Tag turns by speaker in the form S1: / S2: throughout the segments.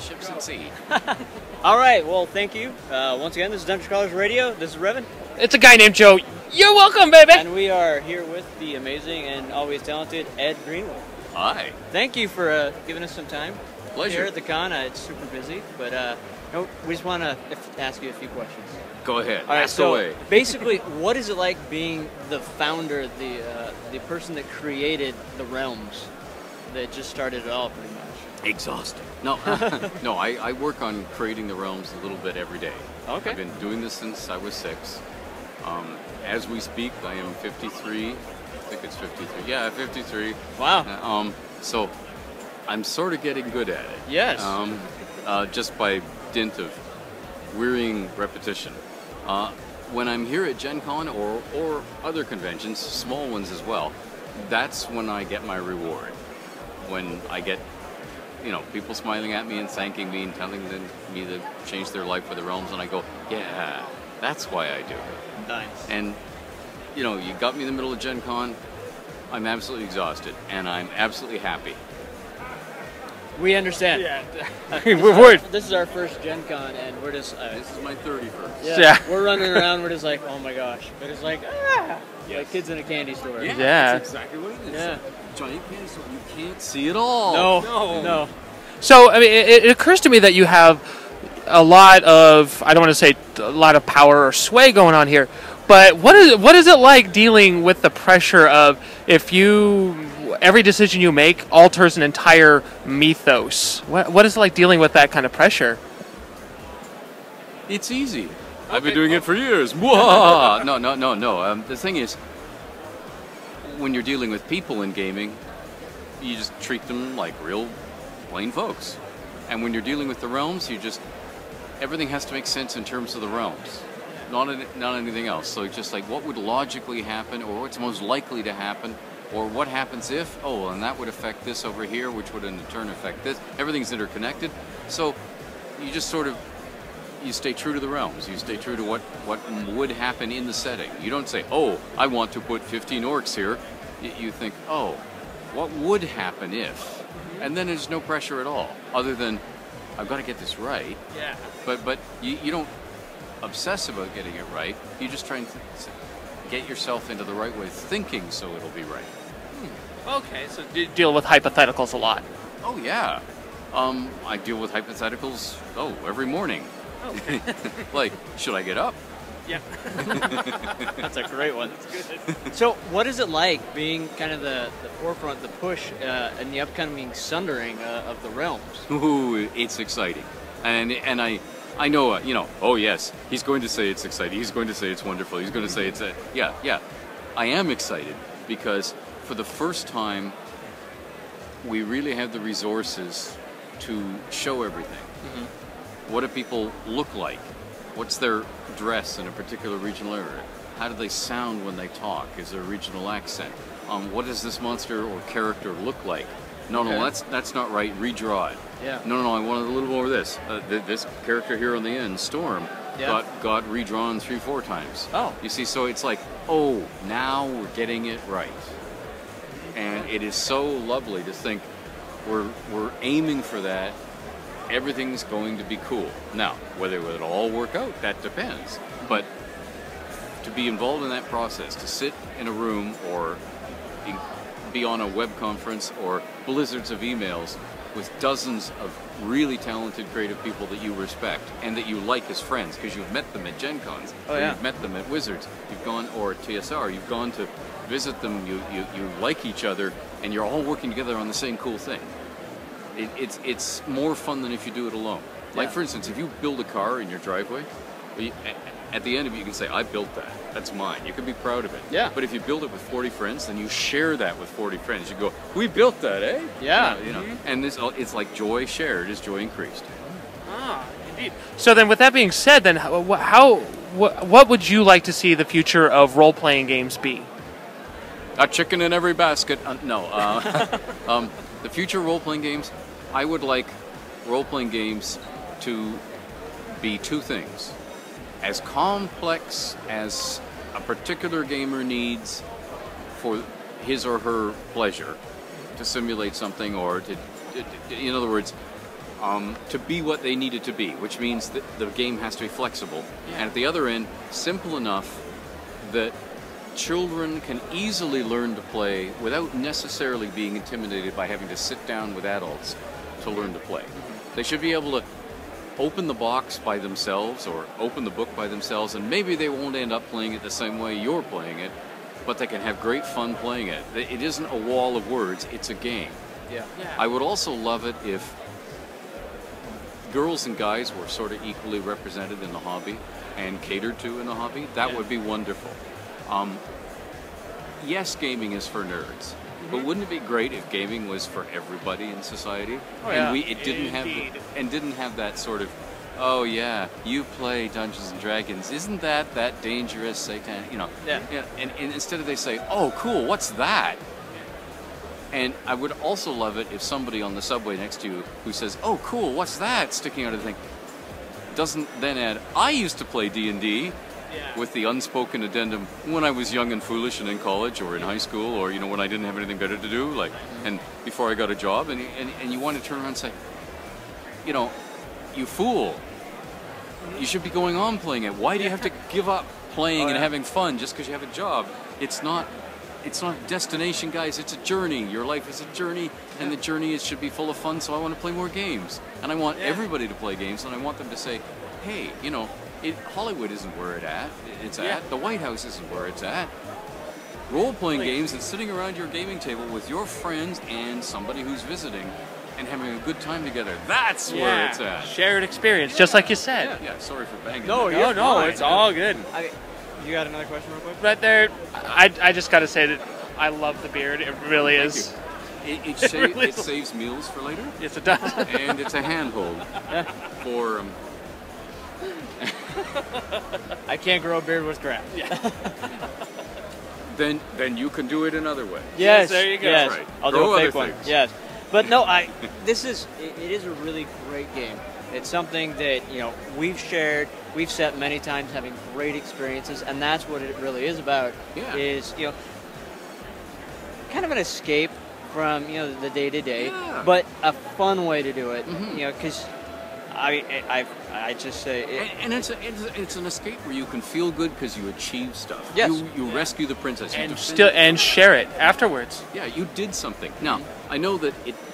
S1: ships at sea.
S2: All right, well, thank you. Once again, this is Dungeon Crawlers Radio. This is Revan.
S3: It's a guy named Joe. You're welcome, baby!
S2: And we are here with the amazing and always talented Ed Greenwood.
S1: Hi.
S2: Thank you for giving us some time.
S1: Pleasure.
S2: Here at the con. It's super busy, but no, we just want to ask you a few questions.
S1: Go ahead.
S2: All right,
S1: Ask
S2: so
S1: away.
S2: basically, what is it like being the founder, the person that created the realms, that just started it all, pretty much?
S1: Exhausting. No, no. I work on creating the realms a little bit every day.
S2: Okay.
S1: I've been doing this since I was 6. As we speak, I am 53. I think it's 53. Yeah, 53.
S2: Wow.
S1: So I'm sort of getting good at it.
S2: Yes.
S1: Just by dint of wearying repetition. When I'm here at Gen Con or other conventions, small ones as well, that's when I get my reward. When I get, people smiling at me and thanking me and telling me to change their life for the realms, and I go, yeah, that's why I do it.
S2: Nice.
S1: And, you got me in the middle of Gen Con, I'm absolutely exhausted, and I'm absolutely happy.
S2: We understand.
S3: Yeah.
S2: This is our first Gen Con, and we're just...
S1: This is my 31st.
S3: Yeah.
S2: We're running around, we're just like, oh my gosh. But it's like, like kids in a candy store.
S1: Yeah,
S3: Yeah.
S1: that's exactly what it is.
S2: Yeah.
S1: Giant candy store, you can't see it all.
S2: No.
S3: So, I mean, it occurs to me that you have a lot of, I don't want to say a lot of power or sway going on here, but what is it like dealing with the pressure of every decision you make alters an entire mythos? What is it like dealing with that kind of pressure?
S1: It's easy. I've been doing it for years. No. The thing is, when you're dealing with people in gaming, you just treat them like real plain folks. And when you're dealing with the realms, everything has to make sense in terms of the realms, not anything else. So it's just like, what would logically happen, or what's most likely to happen, or what happens if, and that would affect this over here, which would in turn affect this. Everything's interconnected. So you just you stay true to the realms. You stay true to what would happen in the setting. You don't say, I want to put 15 orcs here. You think, what would happen if? And then there's no pressure at all, other than, I've got to get this right.
S2: Yeah.
S1: But you don't obsess about getting it right. You just try and get yourself into the right way of thinking so it'll be right.
S3: Okay, so you deal with hypotheticals a lot.
S1: Oh, yeah. I deal with hypotheticals, every morning.
S2: Okay.
S1: Like, should I get up?
S2: Yeah. That's a great one. That's good. So what is it like being kind of the forefront, the push in the upcoming sundering of the realms?
S1: Ooh, it's exciting. And I know, oh yes, he's going to say it's exciting. He's going to say it's wonderful. He's going to say yeah. I am excited because for the first time, we really have the resources to show everything. Mm-hmm. What do people look like? What's their dress in a particular regional area? How do they sound when they talk? Is there a regional accent? What does this monster or character look like? No, that's not right. Redraw it.
S2: Yeah.
S1: No, I wanted a little more of this. This character here on the end, Storm, got redrawn 3-4 times.
S2: Oh.
S1: You see, so it's like, now we're getting it right. And it is so lovely to think we're aiming for that. Everything's going to be cool. Now, whether it'll all work out, that depends. But to be involved in that process, to sit in a room or be on a web conference or blizzards of emails with dozens of really talented creative people that you respect and that you like as friends because you've met them at Gen Cons, you've met them at Wizards, you've gone, or at TSR, you've gone to visit them, you like each other, and you're all working together on the same cool thing. It's more fun than if you do it alone. Like, for instance, if you build a car in your driveway, at the end of it, you can say, I built that. That's mine. You can be proud of it.
S2: Yeah.
S1: But if you build it with 40 friends, then you share that with 40 friends. You go, we built that, eh?
S2: Yeah.
S1: And it's like joy shared is joy increased.
S3: Ah, indeed. So then, with that being said, then what would you like to see the future of role-playing games be?
S1: A chicken in every basket. The future role-playing games, I would like role-playing games to be two things. As complex as a particular gamer needs for his or her pleasure to simulate something, or in other words, to be what they need it to be, which means that the game has to be flexible.
S2: Yeah.
S1: And at the other end, simple enough that children can easily learn to play without necessarily being intimidated by having to sit down with adults to learn to play. They should be able to open the box by themselves or open the book by themselves, and maybe they won't end up playing it the same way you're playing it, but they can have great fun playing it. It isn't a wall of words, it's a game.
S2: Yeah.
S1: I would also love it if girls and guys were sort of equally represented in the hobby and catered to in the hobby. That would be wonderful. Yes, gaming is for nerds, but wouldn't it be great if gaming was for everybody in society?
S3: Oh, yeah.
S1: And it didn't have that sort of, oh yeah, you play Dungeons and Dragons, isn't that dangerous, satanic, you know?
S2: Yeah.
S1: And instead of they say, oh cool, what's that? And I would also love it if somebody on the subway next to you who says, oh cool, what's that, sticking out of the thing, doesn't then add, I used to play D&D, with the unspoken addendum, when I was young and foolish and in college or in high school, or you know, when I didn't have anything better to do, like, and before I got a job, and you want to turn around and say, you know, you fool, you should be going on playing it. Why do you have to give up playing and having fun just because you have a job? It's not a destination, guys. It's a journey. Your life is a journey, and the journey should be full of fun. So I want to play more games, and I want everybody to play games, and I want them to say, hey, you know, Hollywood isn't where it's at. The White House isn't where it's at. Role-playing games and sitting around your gaming table with your friends and somebody who's visiting and having a good time together. That's where it's at.
S3: Shared experience, just like you said.
S1: Yeah, sorry for banging.
S2: No,
S1: that.
S3: No, it's all good.
S2: You got another question real quick?
S3: Right there, I just got to say that I love the beard. It really is.
S1: It saves meals for later.
S3: Yes, it does.
S1: And it's a handhold for...
S2: I can't grow a beard with crap.
S1: Then you can do it another way.
S2: Yes,
S3: there you go.
S2: Yes.
S1: Right.
S2: I'll
S1: Grow
S2: do a
S1: other
S2: fake one.
S1: things.
S2: Yes, but no, it is a really great game. It's something that, you know, we've shared, we've set many times, having great experiences, and that's what it really is about.
S1: Yeah.
S2: Is, you know, kind of an escape from, you know, the day to day,
S1: Yeah.
S2: but a fun way to do it. You know, because I just say
S1: And it's an escape where you can feel good because you achieve stuff.
S2: Yes.
S1: You rescue the princess. You
S3: and share it afterwards.
S1: Yeah, you did something. Now, I know that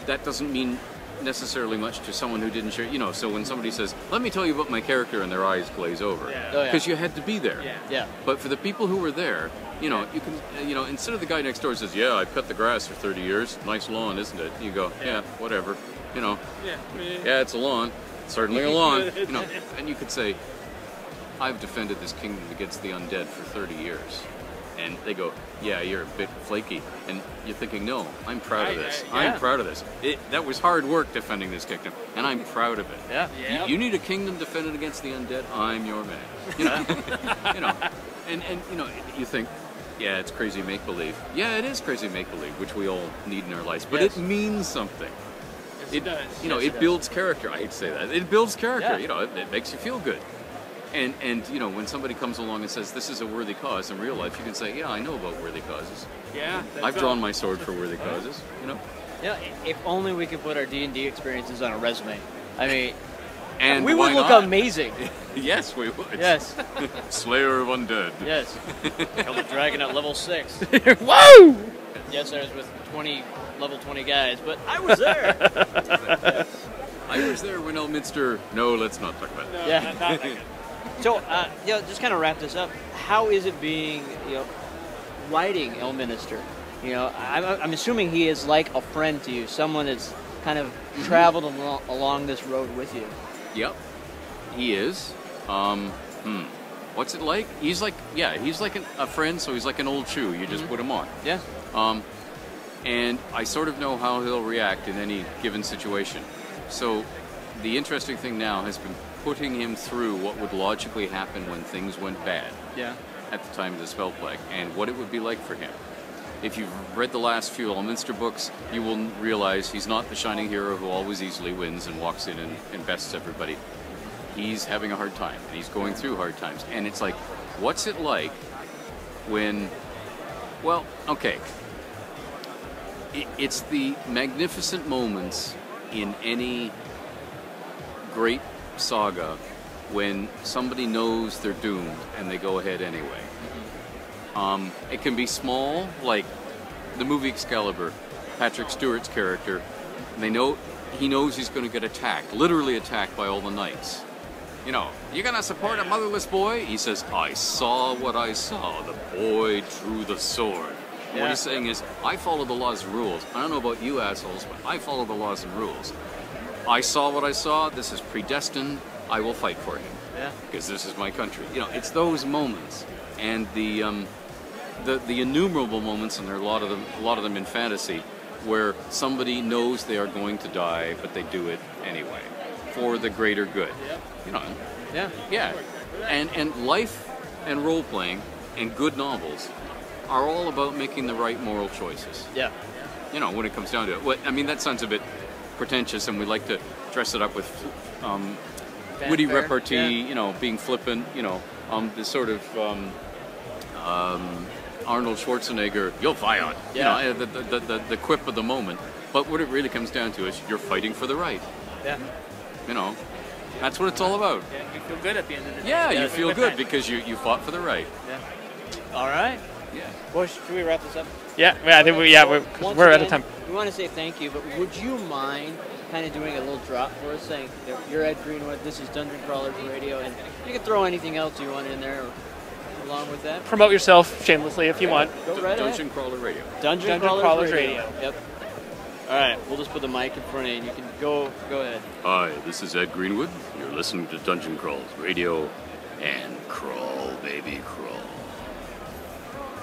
S1: that doesn't mean necessarily much to someone who didn't share. You know, so when somebody says, "Let me tell you about my character," and their eyes glaze over because you had to be there.
S2: yeah.
S1: But for the people who were there, you know, you can, you know, instead of the guy next door says, "Yeah, I cut the grass for 30 years. Nice lawn, isn't it?" You go, "Yeah, whatever." You know, yeah, it's a lawn. Certainly a lawn. You know, and you could say, "I've defended this kingdom against the undead for 30 years." And they go, "Yeah, you're a bit flaky." And you're thinking, "No, I'm proud of this. I'm proud of this. That was hard work defending this kingdom, and I'm proud of it."
S2: Yeah.
S1: You need a kingdom defended against the undead. I'm your man. You know, you know, and you know, you think, yeah, it's crazy make believe. Yeah, it is crazy make believe, which we all need in our lives, but it means something. It does. You know, it builds character. I hate to say that. It builds character.
S2: Yeah.
S1: You know, it makes you feel good. And you know, when somebody comes along and says this is a worthy cause in real life, you can say, yeah, I know about worthy causes.
S3: Yeah.
S1: I've drawn my sword for worthy causes. You know.
S2: Yeah. If only we could put our D&D experiences on a resume. I mean,
S1: And
S2: we would
S1: why
S2: look
S1: not?
S2: amazing.
S1: Yes, we would.
S2: Yes.
S1: Slayer of undead.
S2: Yes. Killed a dragon at level 6.
S3: Whoa!
S2: Yes, I was with level 20 guys, but I was there.
S1: I was there when Elminster. No, let's not talk about that.
S2: Yeah. So, you know, just kind of wrap this up. How is it being, you know, writing Elminster? You know, I'm assuming he is like a friend to you, someone that's kind of traveled along this road with you.
S1: Yep, he is. What's it like? He's like a friend, so he's like an old shoe. You just put him on.
S2: Yeah.
S1: And I sort of know how he'll react in any given situation. So the interesting thing now has been putting him through what would logically happen when things went bad at the time of the spell plague, and what it would be like for him. If you've read the last few Elminster books, you will realize he's not the shining hero who always easily wins and walks in and bests everybody. He's having a hard time, and he's going through hard times. And it's like, what's it like when, well, okay, it's the magnificent moments in any great saga when somebody knows they're doomed and they go ahead anyway. It can be small, like the movie Excalibur, Patrick Stewart's character. He knows he's going to get attacked, literally attacked by all the knights. You know, you're going to support a motherless boy? He says, I saw what I saw. The boy drew the sword. Yeah. What he's saying is, I follow the laws and rules. I don't know about you assholes, but I follow the laws and rules. I saw what I saw. This is predestined. I will fight for him. Yeah. Because this is my country. You know, it's those moments. And the innumerable moments, and there are a lot of them in fantasy, where somebody knows they are going to die, but they do it anyway for the greater good. You know. Yeah. And life and role playing and good novels are all about making the right moral choices. Yeah. You know, when it comes down to it. Well, I mean, that sounds a bit pretentious, and we like to dress it up with witty repartee. Yeah. You know, being flippant. You know, this sort of. Arnold Schwarzenegger, you'll fight on. Yeah. You know, the quip of the moment. But what it really comes down to is you're fighting for the right. Yeah. You know, that's what it's all about.
S2: Yeah, you feel good at the end of the day.
S1: Yeah, you feel good because you fought for the right.
S2: Yeah. All right. Yeah. Well, should we wrap this up?
S3: Yeah, I think we're out of time.
S2: We want to say thank you, but would you mind kind of doing a little drop for us, saying, you're Ed Greenwood, this is Dungeon Crawlers Radio, and you can throw anything else you want in there along with that.
S3: Promote yourself shamelessly if you want.
S2: Go right
S1: Dungeon Crawler Radio.
S2: Dungeon Crawlers Radio. Yep. All right, we'll just put the mic in front of you, and you can go ahead.
S1: Hi, this is Ed Greenwood. You're listening to Dungeon Crawlers Radio, and crawl, baby, crawl.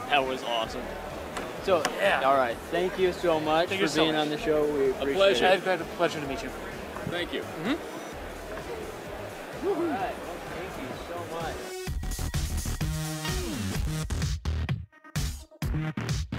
S2: That was awesome. So, all right, thank you so much for being on the show. We appreciate it.
S3: It's been a pleasure to meet you.
S1: Thank you.
S2: All right, well, thank you so much.